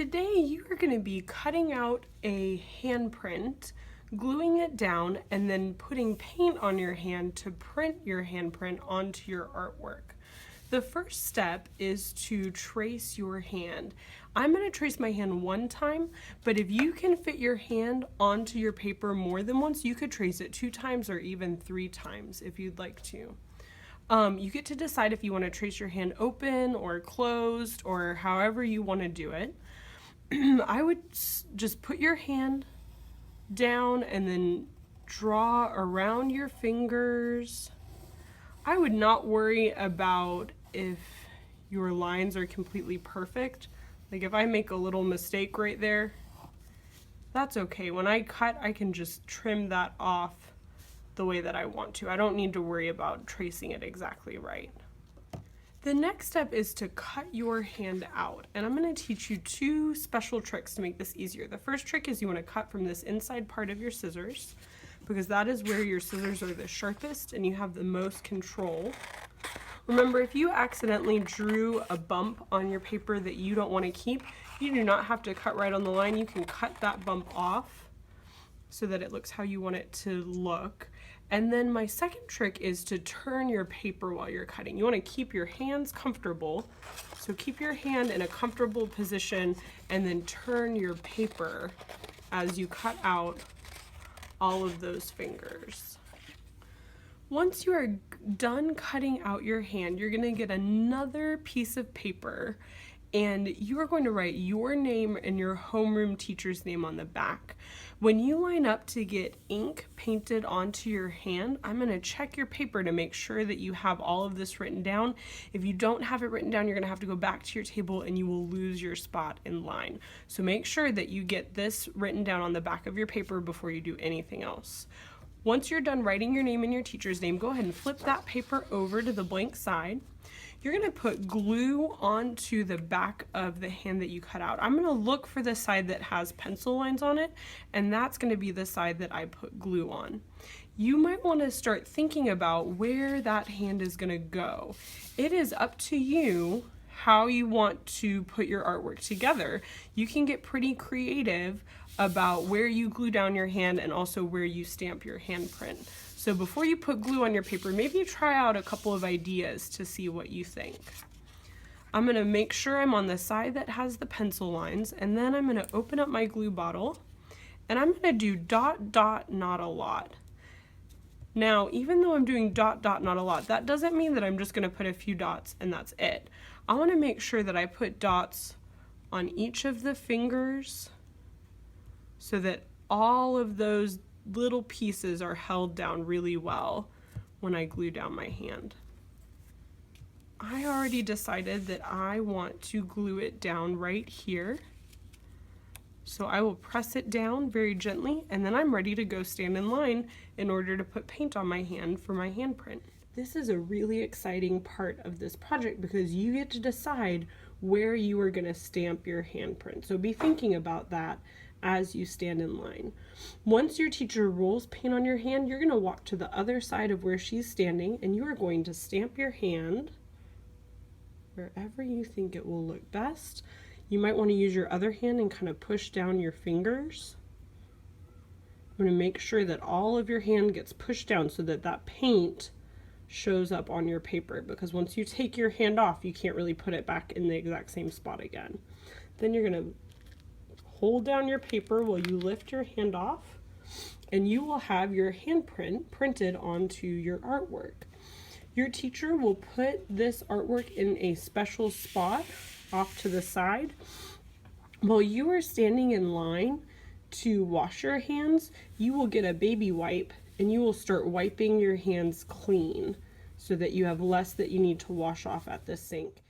Today you are going to be cutting out a handprint, gluing it down, and then putting paint on your hand to print your handprint onto your artwork. The first step is to trace your hand. I'm going to trace my hand one time, but if you can fit your hand onto your paper more than once, you could trace it 2 times or even 3 times if you'd like to. You get to decide if you want to trace your hand open or closed or however you want to do it. I would just put your hand down and then draw around your fingers. I would not worry about if your lines are completely perfect. Like if I make a little mistake right there, that's okay. When I cut, I can just trim that off the way that I want to. I don't need to worry about tracing it exactly right. The next step is to cut your hand out, and I'm going to teach you 2 special tricks to make this easier. The first trick is you want to cut from this inside part of your scissors, because that is where your scissors are the sharpest and you have the most control. Remember, if you accidentally drew a bump on your paper that you don't want to keep, you do not have to cut right on the line. You can cut that bump off so that it looks how you want it to look. And then my second trick is to turn your paper while you're cutting. You want to keep your hands comfortable. So keep your hand in a comfortable position and then turn your paper as you cut out all of those fingers. Once you are done cutting out your hand, you're going to get another piece of paper and you are going to write your name and your homeroom teacher's name on the back. When you line up to get ink painted onto your hand, I'm going to check your paper to make sure that you have all of this written down. If you don't have it written down, you're going to have to go back to your table and you will lose your spot in line. So make sure that you get this written down on the back of your paper before you do anything else. Once you're done writing your name and your teacher's name, go ahead and flip that paper over to the blank side. You're going to put glue onto the back of the hand that you cut out. I'm going to look for the side that has pencil lines on it, and that's going to be the side that I put glue on. You might want to start thinking about where that hand is going to go. It is up to you how you want to put your artwork together. You can get pretty creative about where you glue down your hand and also where you stamp your handprint. So before you put glue on your paper, maybe try out a couple of ideas to see what you think. I'm going to make sure I'm on the side that has the pencil lines, and then I'm going to open up my glue bottle and I'm going to do dot, dot, not a lot. Now, even though I'm doing dot, dot, not a lot, that doesn't mean that I'm just going to put a few dots and that's it. I want to make sure that I put dots on each of the fingers so that all of those little pieces are held down really well when I glue down my hand. I already decided that I want to glue it down right here. So I will press it down very gently and then I'm ready to go stand in line in order to put paint on my hand for my handprint. This is a really exciting part of this project because you get to decide where you are going to stamp your handprint. So be thinking about that as you stand in line. Once your teacher rolls paint on your hand, you're going to walk to the other side of where she's standing and you are going to stamp your hand wherever you think it will look best. You might want to use your other hand and kind of push down your fingers. I'm going to make sure that all of your hand gets pushed down so that that paint shows up on your paper, because once you take your hand off, you can't really put it back in the exact same spot again. Then you're going to hold down your paper while you lift your hand off, and you will have your handprint printed onto your artwork. Your teacher will put this artwork in a special spot off to the side. While you are standing in line to wash your hands, you will get a baby wipe and you will start wiping your hands clean so that you have less that you need to wash off at the sink.